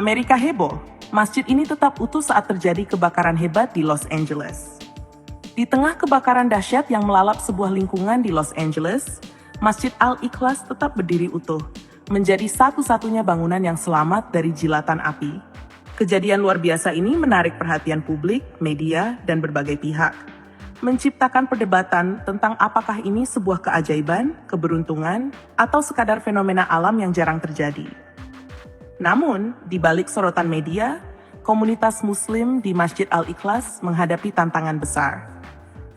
Amerika heboh, masjid ini tetap utuh saat terjadi kebakaran hebat di Los Angeles. Di tengah kebakaran dahsyat yang melalap sebuah lingkungan di Los Angeles, Masjid Al-Ikhlas tetap berdiri utuh, menjadi satu-satunya bangunan yang selamat dari jilatan api. Kejadian luar biasa ini menarik perhatian publik, media, dan berbagai pihak, menciptakan perdebatan tentang apakah ini sebuah keajaiban, keberuntungan, atau sekadar fenomena alam yang jarang terjadi. Namun, di balik sorotan media, komunitas Muslim di Masjid Al-Ikhlas menghadapi tantangan besar.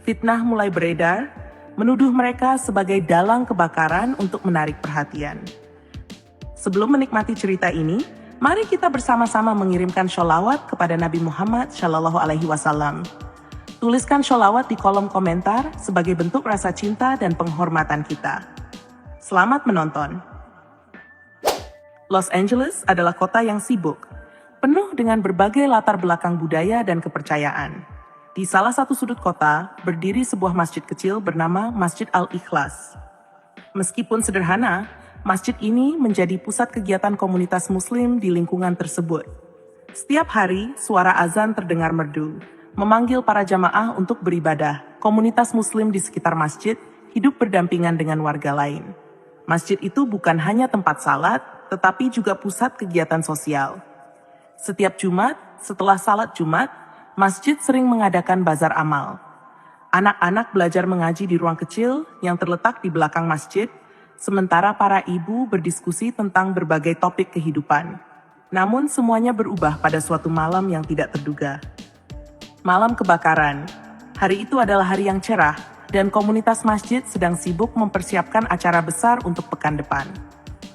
Fitnah mulai beredar, menuduh mereka sebagai dalang kebakaran untuk menarik perhatian. Sebelum menikmati cerita ini, mari kita bersama-sama mengirimkan sholawat kepada Nabi Muhammad SAW. Tuliskan sholawat di kolom komentar sebagai bentuk rasa cinta dan penghormatan kita. Selamat menonton. Los Angeles adalah kota yang sibuk, penuh dengan berbagai latar belakang budaya dan kepercayaan. Di salah satu sudut kota, berdiri sebuah masjid kecil bernama Masjid Al-Ikhlas. Meskipun sederhana, masjid ini menjadi pusat kegiatan komunitas Muslim di lingkungan tersebut. Setiap hari, suara azan terdengar merdu, memanggil para jamaah untuk beribadah. Komunitas Muslim di sekitar masjid hidup berdampingan dengan warga lain. Masjid itu bukan hanya tempat salat, tetapi juga pusat kegiatan sosial. Setiap Jumat, setelah salat Jumat, masjid sering mengadakan bazar amal. Anak-anak belajar mengaji di ruang kecil yang terletak di belakang masjid, sementara para ibu berdiskusi tentang berbagai topik kehidupan. Namun semuanya berubah pada suatu malam yang tidak terduga. Malam kebakaran. Hari itu adalah hari yang cerah, dan komunitas masjid sedang sibuk mempersiapkan acara besar untuk pekan depan.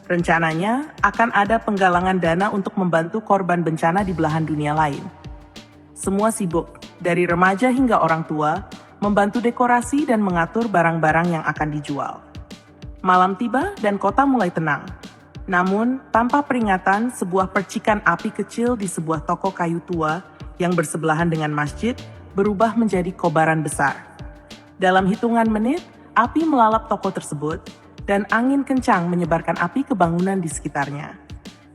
Rencananya akan ada penggalangan dana untuk membantu korban bencana di belahan dunia lain. Semua sibuk, dari remaja hingga orang tua, membantu dekorasi dan mengatur barang-barang yang akan dijual. Malam tiba dan kota mulai tenang. Namun, tanpa peringatan, sebuah percikan api kecil di sebuah toko kayu tua yang bersebelahan dengan masjid berubah menjadi kobaran besar. Dalam hitungan menit, api melalap toko tersebut, dan angin kencang menyebarkan api ke bangunan di sekitarnya.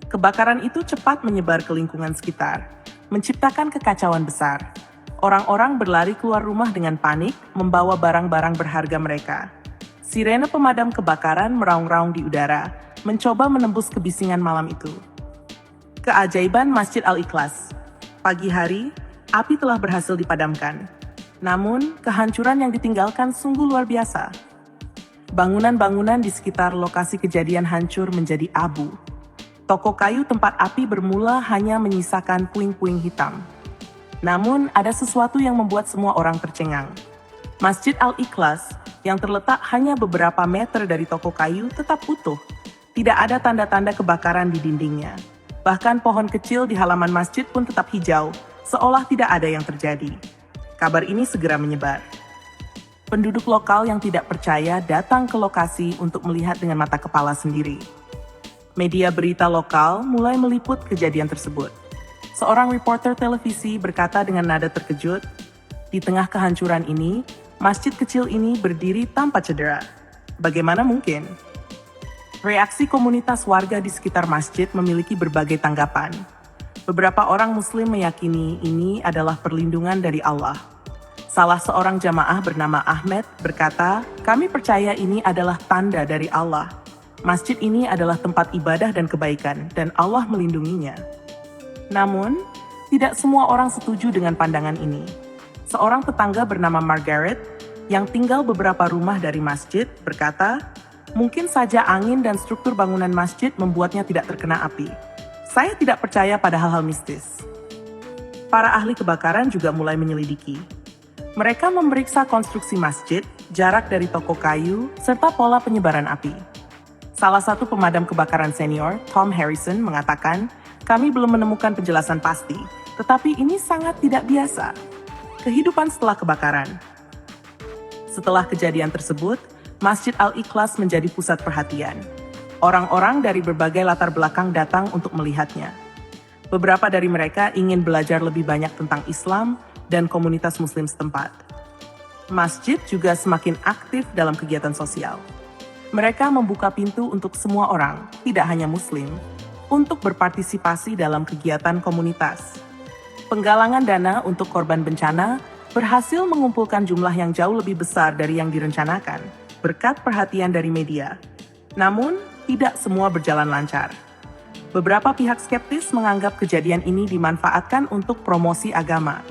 Kebakaran itu cepat menyebar ke lingkungan sekitar, menciptakan kekacauan besar. Orang-orang berlari keluar rumah dengan panik, membawa barang-barang berharga mereka. Sirene pemadam kebakaran meraung-raung di udara, mencoba menembus kebisingan malam itu. Keajaiban Masjid Al-Ikhlas. Pagi hari, api telah berhasil dipadamkan. Namun, kehancuran yang ditinggalkan sungguh luar biasa. Bangunan-bangunan di sekitar lokasi kejadian hancur menjadi abu. Toko kayu tempat api bermula hanya menyisakan puing-puing hitam. Namun, ada sesuatu yang membuat semua orang tercengang. Masjid Al-Ikhlas, yang terletak hanya beberapa meter dari toko kayu, tetap utuh. Tidak ada tanda-tanda kebakaran di dindingnya. Bahkan pohon kecil di halaman masjid pun tetap hijau, seolah tidak ada yang terjadi. Kabar ini segera menyebar. Penduduk lokal yang tidak percaya datang ke lokasi untuk melihat dengan mata kepala sendiri. Media berita lokal mulai meliput kejadian tersebut. Seorang reporter televisi berkata dengan nada terkejut, "Di tengah kehancuran ini, masjid kecil ini berdiri tanpa cedera. Bagaimana mungkin?" Reaksi komunitas warga di sekitar masjid memiliki berbagai tanggapan. Beberapa orang Muslim meyakini ini adalah perlindungan dari Allah. Salah seorang jamaah bernama Ahmed berkata, "Kami percaya ini adalah tanda dari Allah. Masjid ini adalah tempat ibadah dan kebaikan, dan Allah melindunginya." Namun, tidak semua orang setuju dengan pandangan ini. Seorang tetangga bernama Margaret, yang tinggal beberapa rumah dari masjid, berkata, "Mungkin saja angin dan struktur bangunan masjid membuatnya tidak terkena api. Saya tidak percaya pada hal-hal mistis." Para ahli kebakaran juga mulai menyelidiki. Mereka memeriksa konstruksi masjid, jarak dari toko kayu, serta pola penyebaran api. Salah satu pemadam kebakaran senior, Tom Harrison, mengatakan, "Kami belum menemukan penjelasan pasti, tetapi ini sangat tidak biasa." Kehidupan setelah kebakaran. Setelah kejadian tersebut, Masjid Al-Ikhlas menjadi pusat perhatian. Orang-orang dari berbagai latar belakang datang untuk melihatnya. Beberapa dari mereka ingin belajar lebih banyak tentang Islam dan komunitas Muslim setempat. Masjid juga semakin aktif dalam kegiatan sosial. Mereka membuka pintu untuk semua orang, tidak hanya Muslim, untuk berpartisipasi dalam kegiatan komunitas. Penggalangan dana untuk korban bencana berhasil mengumpulkan jumlah yang jauh lebih besar dari yang direncanakan, berkat perhatian dari media. Namun, tidak semua berjalan lancar. Beberapa pihak skeptis menganggap kejadian ini dimanfaatkan untuk promosi agama.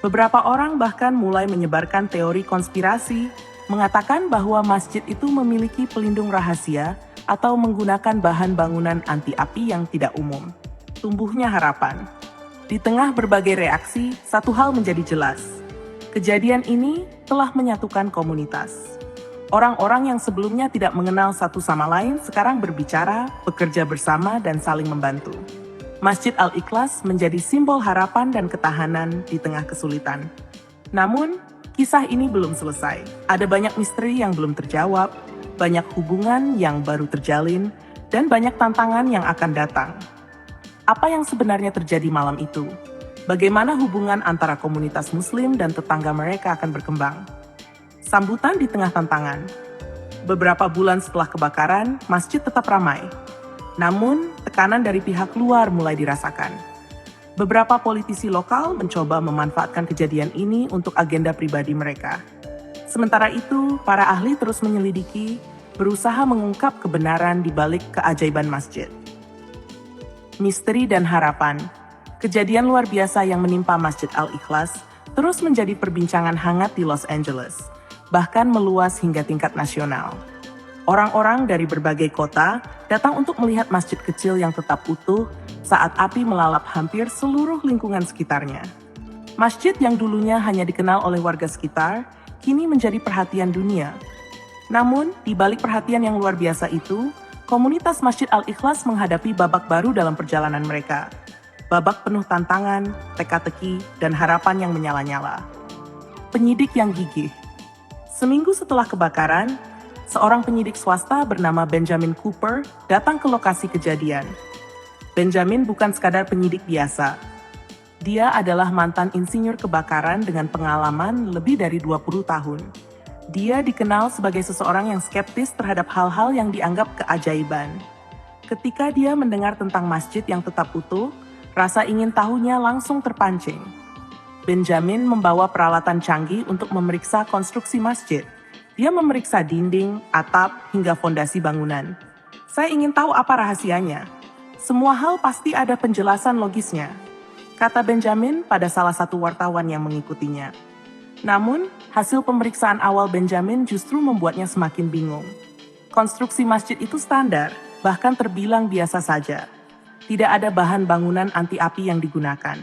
Beberapa orang bahkan mulai menyebarkan teori konspirasi, mengatakan bahwa masjid itu memiliki pelindung rahasia atau menggunakan bahan bangunan anti api yang tidak umum. Tumbuhnya harapan. Di tengah berbagai reaksi, satu hal menjadi jelas. Kejadian ini telah menyatukan komunitas. Orang-orang yang sebelumnya tidak mengenal satu sama lain sekarang berbicara, bekerja bersama, dan saling membantu. Masjid Al-Ikhlas menjadi simbol harapan dan ketahanan di tengah kesulitan. Namun, kisah ini belum selesai. Ada banyak misteri yang belum terjawab, banyak hubungan yang baru terjalin, dan banyak tantangan yang akan datang. Apa yang sebenarnya terjadi malam itu? Bagaimana hubungan antara komunitas Muslim dan tetangga mereka akan berkembang? Sambutan di tengah tantangan. Beberapa bulan setelah kebakaran, masjid tetap ramai. Namun, tekanan dari pihak luar mulai dirasakan. Beberapa politisi lokal mencoba memanfaatkan kejadian ini untuk agenda pribadi mereka. Sementara itu, para ahli terus menyelidiki, berusaha mengungkap kebenaran di balik keajaiban masjid. Misteri dan harapan. Kejadian luar biasa yang menimpa Masjid Al-Ikhlas terus menjadi perbincangan hangat di Los Angeles, bahkan meluas hingga tingkat nasional. Orang-orang dari berbagai kota datang untuk melihat masjid kecil yang tetap utuh saat api melalap hampir seluruh lingkungan sekitarnya. Masjid yang dulunya hanya dikenal oleh warga sekitar, kini menjadi perhatian dunia. Namun, di balik perhatian yang luar biasa itu, komunitas Masjid Al-Ikhlas menghadapi babak baru dalam perjalanan mereka. Babak penuh tantangan, teka-teki, dan harapan yang menyala-nyala. Penyidik yang gigih. Seminggu setelah kebakaran, seorang penyidik swasta bernama Benjamin Cooper datang ke lokasi kejadian. Benjamin bukan sekadar penyidik biasa. Dia adalah mantan insinyur kebakaran dengan pengalaman lebih dari 20 tahun. Dia dikenal sebagai seseorang yang skeptis terhadap hal-hal yang dianggap keajaiban. Ketika dia mendengar tentang masjid yang tetap utuh, rasa ingin tahunya langsung terpancing. Benjamin membawa peralatan canggih untuk memeriksa konstruksi masjid. Dia memeriksa dinding, atap, hingga fondasi bangunan. Saya ingin tahu apa rahasianya. Semua hal pasti ada penjelasan logisnya, kata Benjamin pada salah satu wartawan yang mengikutinya. Namun, hasil pemeriksaan awal Benjamin justru membuatnya semakin bingung. Konstruksi masjid itu standar, bahkan terbilang biasa saja. Tidak ada bahan bangunan anti api yang digunakan.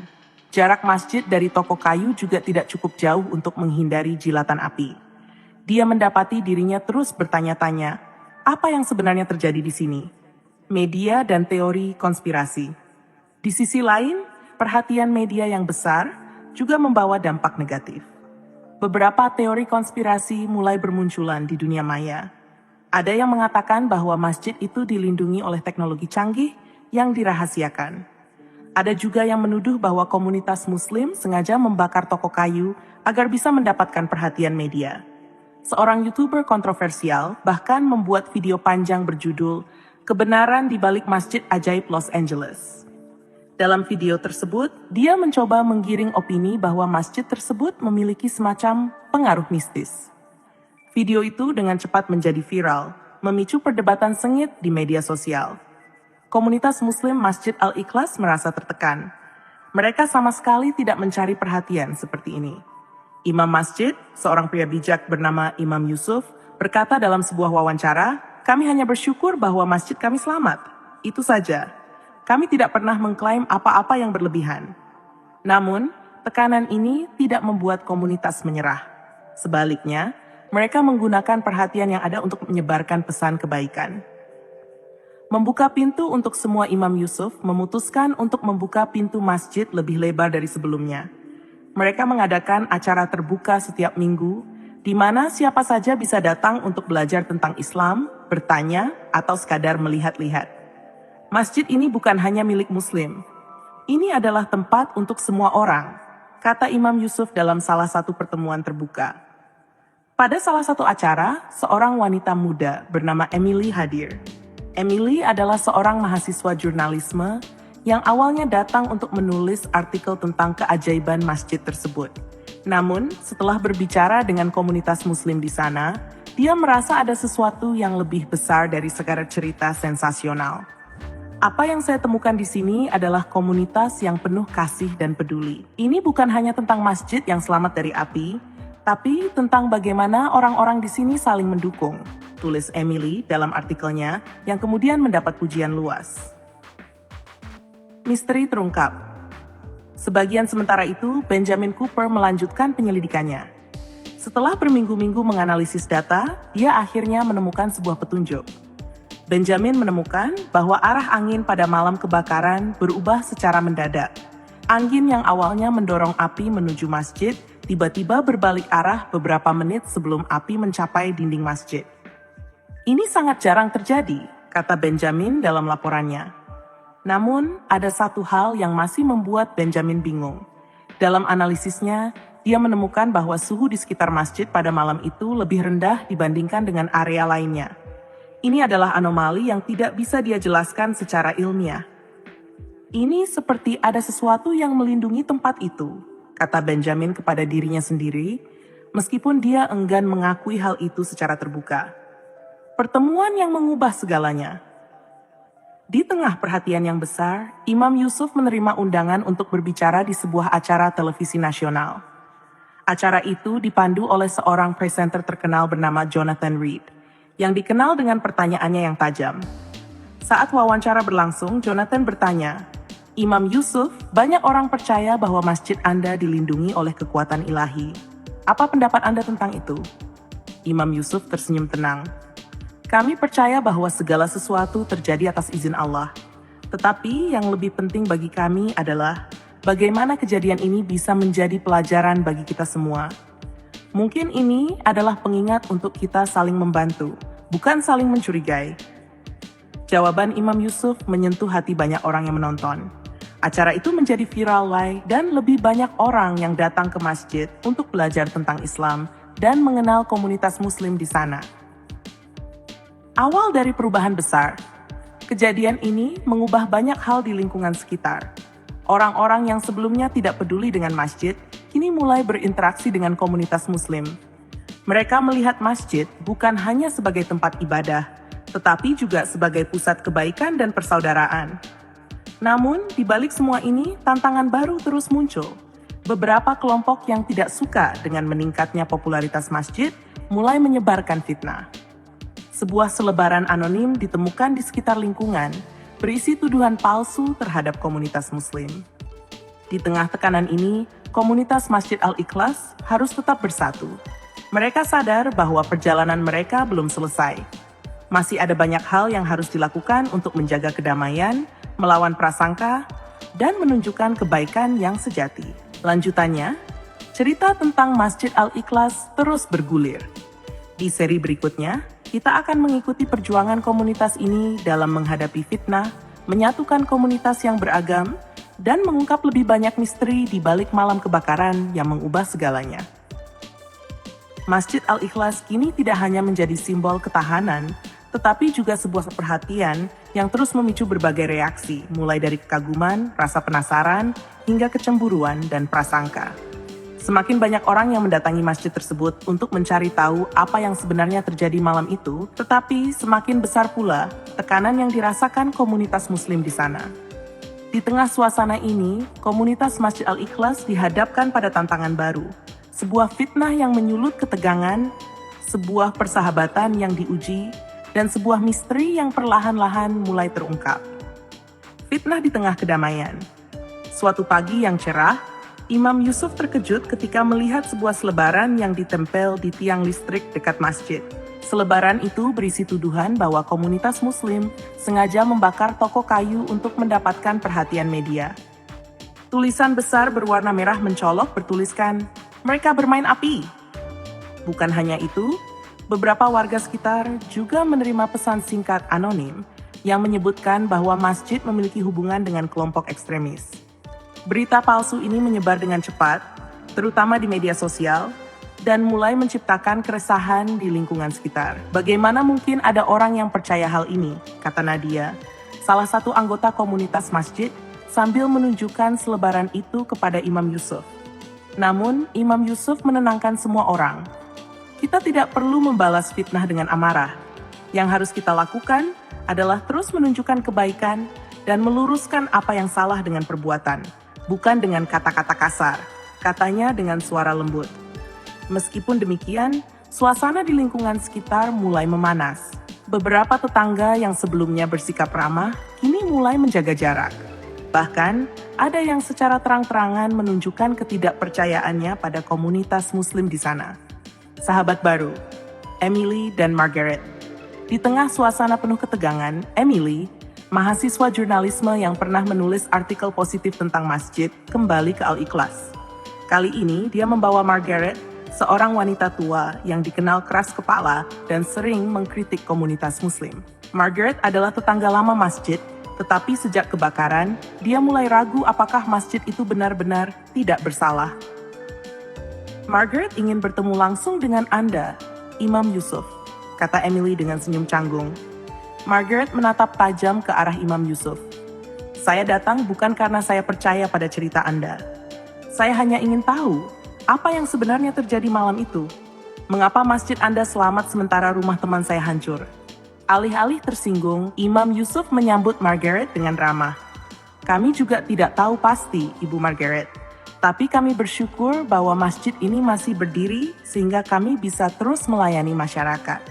Jarak masjid dari toko kayu juga tidak cukup jauh untuk menghindari jilatan api. Dia mendapati dirinya terus bertanya-tanya, apa yang sebenarnya terjadi di sini? Media dan teori konspirasi. Di sisi lain, perhatian media yang besar juga membawa dampak negatif. Beberapa teori konspirasi mulai bermunculan di dunia maya. Ada yang mengatakan bahwa masjid itu dilindungi oleh teknologi canggih yang dirahasiakan. Ada juga yang menuduh bahwa komunitas Muslim sengaja membakar toko kayu agar bisa mendapatkan perhatian media. Seorang YouTuber kontroversial bahkan membuat video panjang berjudul "Kebenaran di Balik Masjid Ajaib Los Angeles". Dalam video tersebut, dia mencoba menggiring opini bahwa masjid tersebut memiliki semacam pengaruh mistis. Video itu dengan cepat menjadi viral, memicu perdebatan sengit di media sosial. Komunitas Muslim Masjid Al-Ikhlas merasa tertekan. Mereka sama sekali tidak mencari perhatian seperti ini. Imam masjid, seorang pria bijak bernama Imam Yusuf, berkata dalam sebuah wawancara, "Kami hanya bersyukur bahwa masjid kami selamat. Itu saja. Kami tidak pernah mengklaim apa-apa yang berlebihan." Namun, tekanan ini tidak membuat komunitas menyerah. Sebaliknya, mereka menggunakan perhatian yang ada untuk menyebarkan pesan kebaikan. Membuka pintu untuk semua Imam Yusuf memutuskan untuk membuka pintu masjid lebih lebar dari sebelumnya. Mereka mengadakan acara terbuka setiap minggu, di mana siapa saja bisa datang untuk belajar tentang Islam, bertanya, atau sekadar melihat-lihat. Masjid ini bukan hanya milik Muslim. Ini adalah tempat untuk semua orang, kata Imam Yusuf dalam salah satu pertemuan terbuka. Pada salah satu acara, seorang wanita muda bernama Emily hadir. Emily adalah seorang mahasiswa jurnalisme yang awalnya datang untuk menulis artikel tentang keajaiban masjid tersebut. Namun, setelah berbicara dengan komunitas muslim di sana, dia merasa ada sesuatu yang lebih besar dari sekadar cerita sensasional. Apa yang saya temukan di sini adalah komunitas yang penuh kasih dan peduli. Ini bukan hanya tentang masjid yang selamat dari api, tapi tentang bagaimana orang-orang di sini saling mendukung, tulis Emily dalam artikelnya yang kemudian mendapat pujian luas. Misteri terungkap. Sebagian sementara itu, Benjamin Cooper melanjutkan penyelidikannya. Setelah berminggu-minggu menganalisis data, dia akhirnya menemukan sebuah petunjuk. Benjamin menemukan bahwa arah angin pada malam kebakaran berubah secara mendadak. Angin yang awalnya mendorong api menuju masjid, tiba-tiba berbalik arah beberapa menit sebelum api mencapai dinding masjid. Ini sangat jarang terjadi, kata Benjamin dalam laporannya. Namun, ada satu hal yang masih membuat Benjamin bingung. Dalam analisisnya, dia menemukan bahwa suhu di sekitar masjid pada malam itu lebih rendah dibandingkan dengan area lainnya. Ini adalah anomali yang tidak bisa dia jelaskan secara ilmiah. Ini seperti ada sesuatu yang melindungi tempat itu, kata Benjamin kepada dirinya sendiri, meskipun dia enggan mengakui hal itu secara terbuka. Pertemuan yang mengubah segalanya. Di tengah perhatian yang besar, Imam Yusuf menerima undangan untuk berbicara di sebuah acara televisi nasional. Acara itu dipandu oleh seorang presenter terkenal bernama Jonathan Reed, yang dikenal dengan pertanyaannya yang tajam. Saat wawancara berlangsung, Jonathan bertanya, "Imam Yusuf, banyak orang percaya bahwa masjid Anda dilindungi oleh kekuatan ilahi. Apa pendapat Anda tentang itu?" Imam Yusuf tersenyum tenang. "Kami percaya bahwa segala sesuatu terjadi atas izin Allah. Tetapi yang lebih penting bagi kami adalah bagaimana kejadian ini bisa menjadi pelajaran bagi kita semua. Mungkin ini adalah pengingat untuk kita saling membantu, bukan saling mencurigai." Jawaban Imam Yusuf menyentuh hati banyak orang yang menonton. Acara itu menjadi viral dan lebih banyak orang yang datang ke masjid untuk belajar tentang Islam dan mengenal komunitas Muslim di sana. Awal dari perubahan besar, kejadian ini mengubah banyak hal di lingkungan sekitar. Orang-orang yang sebelumnya tidak peduli dengan masjid, kini mulai berinteraksi dengan komunitas Muslim. Mereka melihat masjid bukan hanya sebagai tempat ibadah, tetapi juga sebagai pusat kebaikan dan persaudaraan. Namun, di balik semua ini, tantangan baru terus muncul. Beberapa kelompok yang tidak suka dengan meningkatnya popularitas masjid mulai menyebarkan fitnah. Sebuah selebaran anonim ditemukan di sekitar lingkungan, berisi tuduhan palsu terhadap komunitas Muslim. Di tengah tekanan ini, komunitas Masjid Al-Ikhlas harus tetap bersatu. Mereka sadar bahwa perjalanan mereka belum selesai. Masih ada banyak hal yang harus dilakukan untuk menjaga kedamaian, melawan prasangka, dan menunjukkan kebaikan yang sejati. Lanjutannya, cerita tentang Masjid Al-Ikhlas terus bergulir. Di seri berikutnya, kita akan mengikuti perjuangan komunitas ini dalam menghadapi fitnah, menyatukan komunitas yang beragam, dan mengungkap lebih banyak misteri di balik malam kebakaran yang mengubah segalanya. Masjid Al-Ikhlas kini tidak hanya menjadi simbol ketahanan, tetapi juga sebuah perhatian yang terus memicu berbagai reaksi, mulai dari kekaguman, rasa penasaran, hingga kecemburuan dan prasangka. Semakin banyak orang yang mendatangi masjid tersebut untuk mencari tahu apa yang sebenarnya terjadi malam itu, tetapi semakin besar pula tekanan yang dirasakan komunitas Muslim di sana. Di tengah suasana ini, komunitas Masjid Al-Ikhlas dihadapkan pada tantangan baru, sebuah fitnah yang menyulut ketegangan, sebuah persahabatan yang diuji, dan sebuah misteri yang perlahan-lahan mulai terungkap. Fitnah di tengah kedamaian. Suatu pagi yang cerah, Imam Yusuf terkejut ketika melihat sebuah selebaran yang ditempel di tiang listrik dekat masjid. Selebaran itu berisi tuduhan bahwa komunitas Muslim sengaja membakar toko kayu untuk mendapatkan perhatian media. Tulisan besar berwarna merah mencolok bertuliskan, "Mereka bermain api." Bukan hanya itu, beberapa warga sekitar juga menerima pesan singkat anonim yang menyebutkan bahwa masjid memiliki hubungan dengan kelompok ekstremis. Berita palsu ini menyebar dengan cepat, terutama di media sosial, dan mulai menciptakan keresahan di lingkungan sekitar. Bagaimana mungkin ada orang yang percaya hal ini, kata Nadia, salah satu anggota komunitas masjid, sambil menunjukkan selebaran itu kepada Imam Yusuf. Namun, Imam Yusuf menenangkan semua orang. Kita tidak perlu membalas fitnah dengan amarah. Yang harus kita lakukan adalah terus menunjukkan kebaikan dan meluruskan apa yang salah dengan perbuatan, bukan dengan kata-kata kasar, katanya dengan suara lembut. Meskipun demikian, suasana di lingkungan sekitar mulai memanas. Beberapa tetangga yang sebelumnya bersikap ramah, kini mulai menjaga jarak. Bahkan, ada yang secara terang-terangan menunjukkan ketidakpercayaannya pada komunitas Muslim di sana. Sahabat baru, Emily dan Margaret. Di tengah suasana penuh ketegangan, Emily, mahasiswa jurnalisme yang pernah menulis artikel positif tentang masjid, kembali ke Al-Ikhlas. Kali ini, dia membawa Margaret, seorang wanita tua yang dikenal keras kepala dan sering mengkritik komunitas Muslim. Margaret adalah tetangga lama masjid, tetapi sejak kebakaran, dia mulai ragu apakah masjid itu benar-benar tidak bersalah. Margaret ingin bertemu langsung dengan Anda, Imam Yusuf, kata Emily dengan senyum canggung. Margaret menatap tajam ke arah Imam Yusuf. Saya datang bukan karena saya percaya pada cerita Anda. Saya hanya ingin tahu apa yang sebenarnya terjadi malam itu? Mengapa masjid Anda selamat sementara rumah teman saya hancur? Alih-alih tersinggung, Imam Yusuf menyambut Margaret dengan ramah. Kami juga tidak tahu pasti, Ibu Margaret. Tapi kami bersyukur bahwa masjid ini masih berdiri sehingga kami bisa terus melayani masyarakat.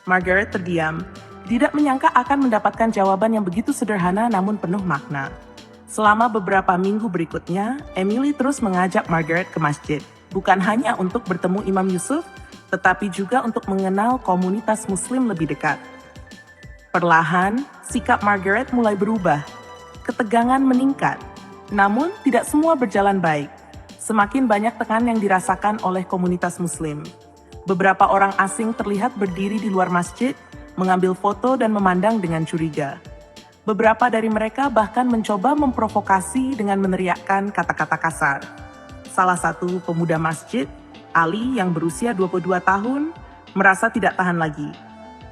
Margaret terdiam, tidak menyangka akan mendapatkan jawaban yang begitu sederhana namun penuh makna. Selama beberapa minggu berikutnya, Emily terus mengajak Margaret ke masjid, bukan hanya untuk bertemu Imam Yusuf, tetapi juga untuk mengenal komunitas Muslim lebih dekat. Perlahan, sikap Margaret mulai berubah. Ketegangan meningkat, namun tidak semua berjalan baik. Semakin banyak tekanan yang dirasakan oleh komunitas Muslim. Beberapa orang asing terlihat berdiri di luar masjid, mengambil foto dan memandang dengan curiga. Beberapa dari mereka bahkan mencoba memprovokasi dengan meneriakkan kata-kata kasar. Salah satu pemuda masjid, Ali yang berusia 22 tahun, merasa tidak tahan lagi.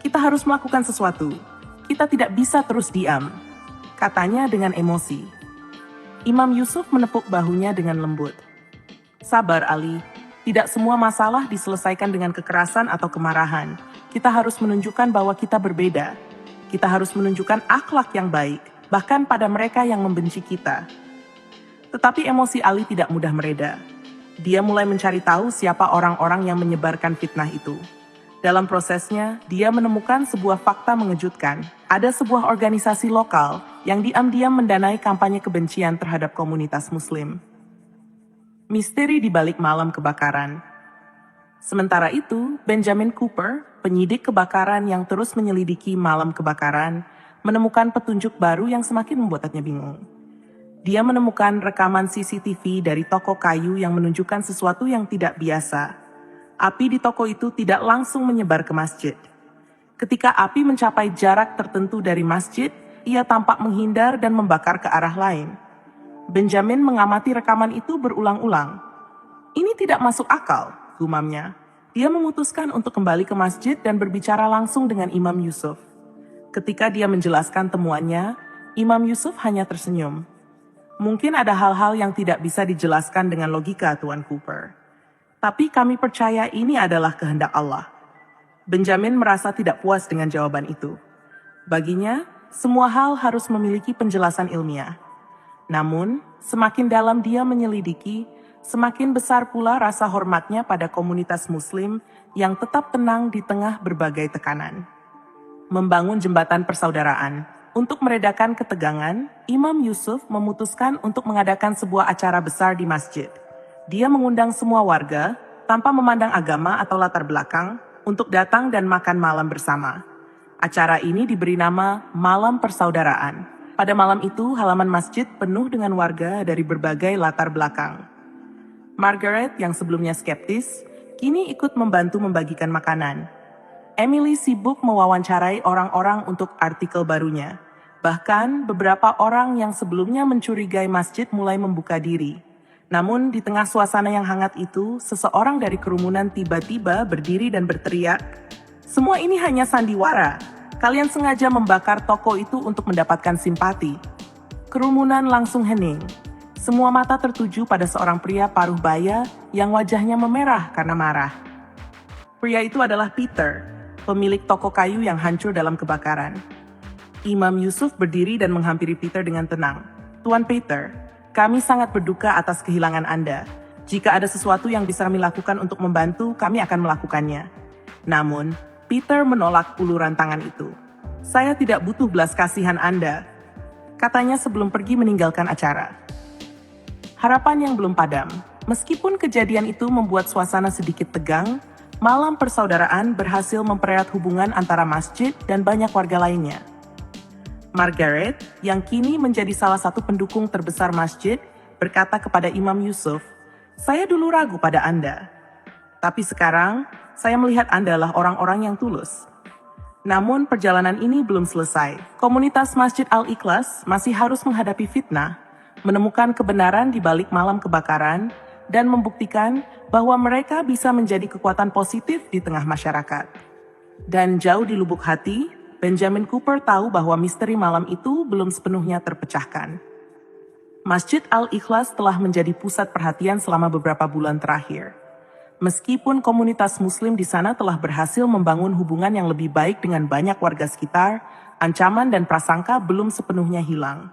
Kita harus melakukan sesuatu. Kita tidak bisa terus diam, katanya dengan emosi. Imam Yusuf menepuk bahunya dengan lembut. Sabar Ali, tidak semua masalah diselesaikan dengan kekerasan atau kemarahan. Kita harus menunjukkan bahwa kita berbeda. Kita harus menunjukkan akhlak yang baik, bahkan pada mereka yang membenci kita. Tetapi emosi Ali tidak mudah mereda. Dia mulai mencari tahu siapa orang-orang yang menyebarkan fitnah itu. Dalam prosesnya, dia menemukan sebuah fakta mengejutkan. Ada sebuah organisasi lokal yang diam-diam mendanai kampanye kebencian terhadap komunitas Muslim. Misteri di balik malam kebakaran. Sementara itu, Benjamin Cooper, penyidik kebakaran yang terus menyelidiki malam kebakaran, menemukan petunjuk baru yang semakin membuatnya bingung. Dia menemukan rekaman CCTV dari toko kayu yang menunjukkan sesuatu yang tidak biasa. Api di toko itu tidak langsung menyebar ke masjid. Ketika api mencapai jarak tertentu dari masjid, ia tampak menghindar dan membakar ke arah lain. Benjamin mengamati rekaman itu berulang-ulang. Ini tidak masuk akal, gumamnya. Dia memutuskan untuk kembali ke masjid dan berbicara langsung dengan Imam Yusuf. Ketika dia menjelaskan temuannya, Imam Yusuf hanya tersenyum. Mungkin ada hal-hal yang tidak bisa dijelaskan dengan logika, Tuan Cooper. Tapi kami percaya ini adalah kehendak Allah. Benjamin merasa tidak puas dengan jawaban itu. Baginya, semua hal harus memiliki penjelasan ilmiah. Namun, semakin dalam dia menyelidiki, semakin besar pula rasa hormatnya pada komunitas Muslim yang tetap tenang di tengah berbagai tekanan. Membangun jembatan persaudaraan. Untuk meredakan ketegangan, Imam Yusuf memutuskan untuk mengadakan sebuah acara besar di masjid. Dia mengundang semua warga, tanpa memandang agama atau latar belakang, untuk datang dan makan malam bersama. Acara ini diberi nama Malam Persaudaraan. Pada malam itu, halaman masjid penuh dengan warga dari berbagai latar belakang. Margaret yang sebelumnya skeptis, kini ikut membantu membagikan makanan. Emily sibuk mewawancarai orang-orang untuk artikel barunya. Bahkan beberapa orang yang sebelumnya mencurigai masjid mulai membuka diri. Namun di tengah suasana yang hangat itu, seseorang dari kerumunan tiba-tiba berdiri dan berteriak, "Semua ini hanya sandiwara. Kalian sengaja membakar toko itu untuk mendapatkan simpati." Kerumunan langsung hening. Semua mata tertuju pada seorang pria paruh baya yang wajahnya memerah karena marah. Pria itu adalah Peter, pemilik toko kayu yang hancur dalam kebakaran. Imam Yusuf berdiri dan menghampiri Peter dengan tenang. "Tuan Peter, kami sangat berduka atas kehilangan Anda. Jika ada sesuatu yang bisa kami lakukan untuk membantu, kami akan melakukannya." Namun, Peter menolak uluran tangan itu. "Saya tidak butuh belas kasihan Anda," katanya sebelum pergi meninggalkan acara. Harapan yang belum padam. Meskipun kejadian itu membuat suasana sedikit tegang, malam persaudaraan berhasil mempererat hubungan antara masjid dan banyak warga lainnya. Margaret, yang kini menjadi salah satu pendukung terbesar masjid, berkata kepada Imam Yusuf, "Saya dulu ragu pada Anda. Tapi sekarang, saya melihat Anda adalah orang-orang yang tulus." Namun perjalanan ini belum selesai. Komunitas Masjid Al-Ikhlas masih harus menghadapi fitnah, menemukan kebenaran di balik malam kebakaran, dan membuktikan bahwa mereka bisa menjadi kekuatan positif di tengah masyarakat. Dan jauh di lubuk hati, Benjamin Cooper tahu bahwa misteri malam itu belum sepenuhnya terpecahkan. Masjid Al-Ikhlas telah menjadi pusat perhatian selama beberapa bulan terakhir. Meskipun komunitas muslim di sana telah berhasil membangun hubungan yang lebih baik dengan banyak warga sekitar, ancaman dan prasangka belum sepenuhnya hilang.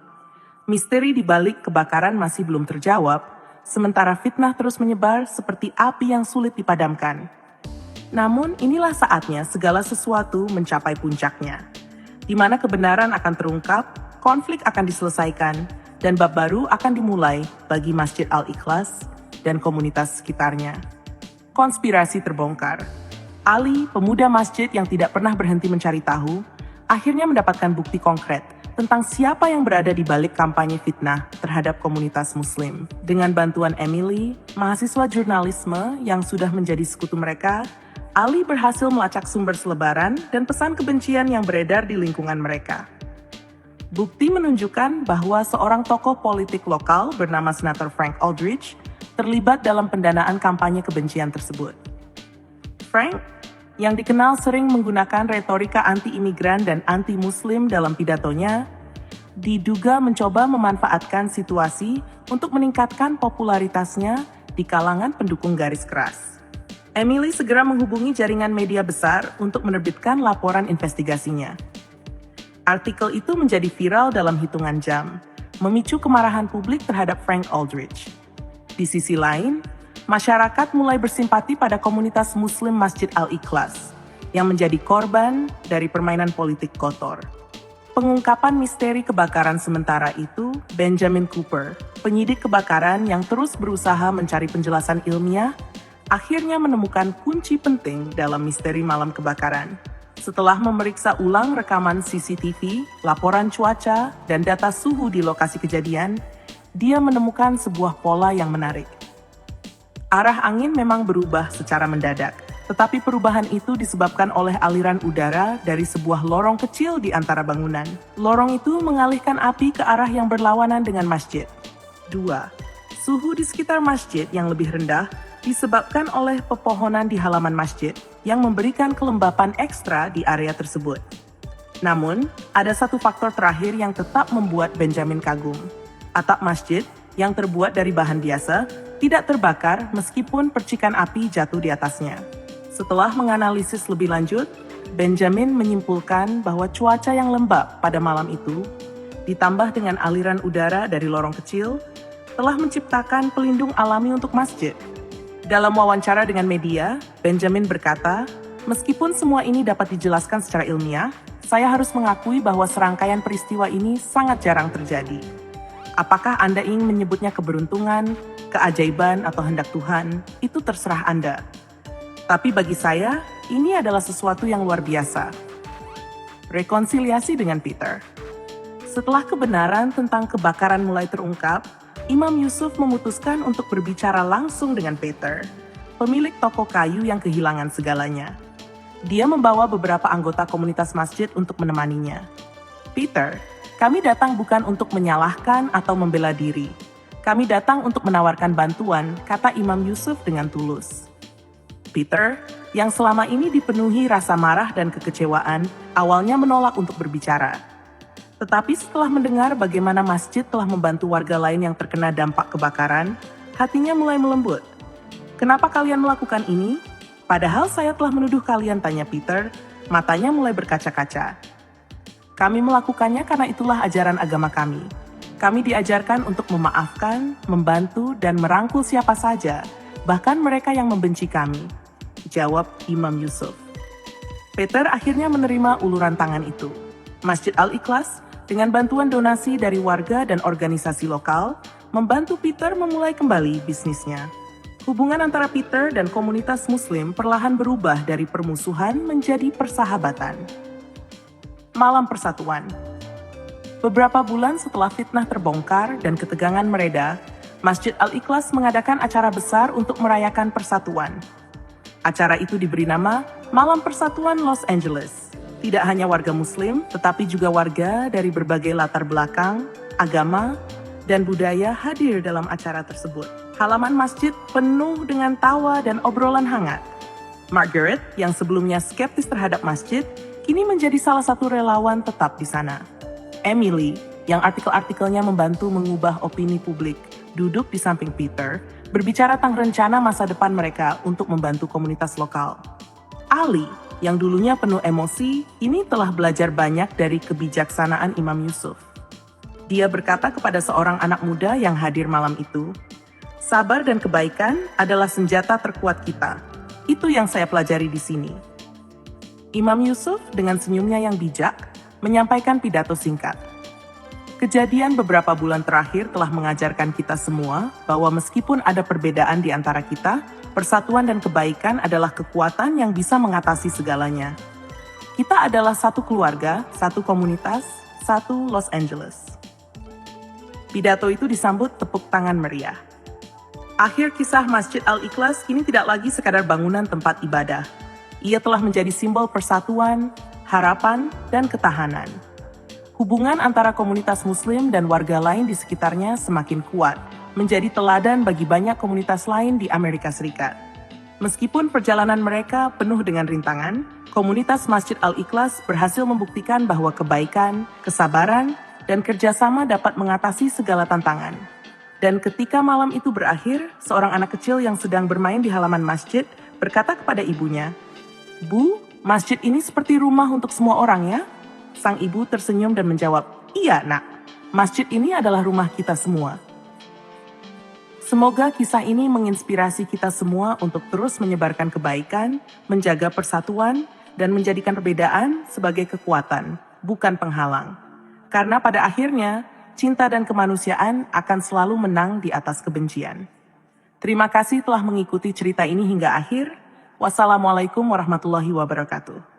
Misteri di balik kebakaran masih belum terjawab, sementara fitnah terus menyebar seperti api yang sulit dipadamkan. Namun inilah saatnya segala sesuatu mencapai puncaknya, di mana kebenaran akan terungkap, konflik akan diselesaikan, dan bab baru akan dimulai bagi Masjid Al-Ikhlas dan komunitas sekitarnya. Konspirasi terbongkar. Ali, pemuda masjid yang tidak pernah berhenti mencari tahu, akhirnya mendapatkan bukti konkret tentang siapa yang berada di balik kampanye fitnah terhadap komunitas muslim. Dengan bantuan Emily, mahasiswa jurnalisme yang sudah menjadi sekutu mereka, Ali berhasil melacak sumber selebaran dan pesan kebencian yang beredar di lingkungan mereka. Bukti menunjukkan bahwa seorang tokoh politik lokal bernama Senator Frank Aldrich terlibat dalam pendanaan kampanye kebencian tersebut. Frank, yang dikenal sering menggunakan retorika anti-imigran dan anti-muslim dalam pidatonya, diduga mencoba memanfaatkan situasi untuk meningkatkan popularitasnya di kalangan pendukung garis keras. Emily segera menghubungi jaringan media besar untuk menerbitkan laporan investigasinya. Artikel itu menjadi viral dalam hitungan jam, memicu kemarahan publik terhadap Frank Aldrich. Di sisi lain, masyarakat mulai bersimpati pada komunitas Muslim Masjid Al-Ikhlas yang menjadi korban dari permainan politik kotor. Pengungkapan misteri kebakaran sementara itu, Benjamin Cooper, penyidik kebakaran yang terus berusaha mencari penjelasan ilmiah, akhirnya menemukan kunci penting dalam misteri malam kebakaran. Setelah memeriksa ulang rekaman CCTV, laporan cuaca, dan data suhu di lokasi kejadian, dia menemukan sebuah pola yang menarik. Arah angin memang berubah secara mendadak, tetapi perubahan itu disebabkan oleh aliran udara dari sebuah lorong kecil di antara bangunan. Lorong itu mengalihkan api ke arah yang berlawanan dengan masjid. 2. Suhu di sekitar masjid yang lebih rendah disebabkan oleh pepohonan di halaman masjid yang memberikan kelembapan ekstra di area tersebut. Namun, ada satu faktor terakhir yang tetap membuat Benjamin kagum. Atap masjid yang terbuat dari bahan biasa tidak terbakar meskipun percikan api jatuh di atasnya. Setelah menganalisis lebih lanjut, Benjamin menyimpulkan bahwa cuaca yang lembab pada malam itu, ditambah dengan aliran udara dari lorong kecil, telah menciptakan pelindung alami untuk masjid. Dalam wawancara dengan media, Benjamin berkata, "Meskipun semua ini dapat dijelaskan secara ilmiah, saya harus mengakui bahwa serangkaian peristiwa ini sangat jarang terjadi. Apakah Anda ingin menyebutnya keberuntungan, keajaiban, atau hendak Tuhan? Itu terserah Anda. Tapi bagi saya, ini adalah sesuatu yang luar biasa." Rekonsiliasi dengan Peter. Setelah kebenaran tentang kebakaran mulai terungkap, Imam Yusuf memutuskan untuk berbicara langsung dengan Peter, pemilik toko kayu yang kehilangan segalanya. Dia membawa beberapa anggota komunitas masjid untuk menemaninya. "Peter, kami datang bukan untuk menyalahkan atau membela diri, Kami datang untuk menawarkan bantuan, kata Imam Yusuf dengan tulus. Peter, yang selama ini dipenuhi rasa marah dan kekecewaan, awalnya menolak untuk berbicara. Tetapi setelah mendengar bagaimana masjid telah membantu warga lain yang terkena dampak kebakaran, hatinya mulai melembut. Kenapa kalian melakukan ini? Padahal saya telah menuduh kalian, tanya Peter, matanya mulai berkaca-kaca. Kami melakukannya karena itulah ajaran agama kami. Kami diajarkan untuk memaafkan, membantu, dan merangkul siapa saja, bahkan mereka yang membenci kami, jawab Imam Yusuf. Peter akhirnya menerima uluran tangan itu. Masjid Al-Ikhlas, dengan bantuan donasi dari warga dan organisasi lokal, membantu Peter memulai kembali bisnisnya. Hubungan antara Peter dan komunitas Muslim perlahan berubah dari permusuhan menjadi persahabatan. Malam Persatuan. Beberapa bulan setelah fitnah terbongkar dan ketegangan mereda, Masjid Al-Ikhlas mengadakan acara besar untuk merayakan persatuan. Acara itu diberi nama Malam Persatuan Los Angeles. Tidak hanya warga Muslim, tetapi juga warga dari berbagai latar belakang, agama, dan budaya hadir dalam acara tersebut. Halaman masjid penuh dengan tawa dan obrolan hangat. Margaret, yang sebelumnya skeptis terhadap masjid, kini menjadi salah satu relawan tetap di sana. Emily, yang artikel-artikelnya membantu mengubah opini publik, duduk di samping Peter, berbicara tentang rencana masa depan mereka untuk membantu komunitas lokal. Ali, yang dulunya penuh emosi, ini telah belajar banyak dari kebijaksanaan Imam Yusuf. Dia berkata kepada seorang anak muda yang hadir malam itu, "Sabar dan kebaikan adalah senjata terkuat kita. Itu yang saya pelajari di sini." Imam Yusuf dengan senyumnya yang bijak, menyampaikan pidato singkat. Kejadian beberapa bulan terakhir telah mengajarkan kita semua bahwa meskipun ada perbedaan di antara kita, persatuan dan kebaikan adalah kekuatan yang bisa mengatasi segalanya. Kita adalah satu keluarga, satu komunitas, satu Los Angeles. Pidato itu disambut tepuk tangan meriah. Akhir kisah Masjid Al-Ikhlas kini tidak lagi sekadar bangunan tempat ibadah. Ia telah menjadi simbol persatuan, harapan, dan ketahanan. Hubungan antara komunitas Muslim dan warga lain di sekitarnya semakin kuat, menjadi teladan bagi banyak komunitas lain di Amerika Serikat. Meskipun perjalanan mereka penuh dengan rintangan, komunitas Masjid Al-Ikhlas berhasil membuktikan bahwa kebaikan, kesabaran, dan kerjasama dapat mengatasi segala tantangan. Dan ketika malam itu berakhir, seorang anak kecil yang sedang bermain di halaman masjid berkata kepada ibunya, "Bu, masjid ini seperti rumah untuk semua orang ya?" Sang ibu tersenyum dan menjawab, "Iya, Nak. Masjid ini adalah rumah kita semua." Semoga kisah ini menginspirasi kita semua untuk terus menyebarkan kebaikan, menjaga persatuan, dan menjadikan perbedaan sebagai kekuatan, bukan penghalang. Karena pada akhirnya, cinta dan kemanusiaan akan selalu menang di atas kebencian. Terima kasih telah mengikuti cerita ini hingga akhir. Wassalamualaikum warahmatullahi wabarakatuh.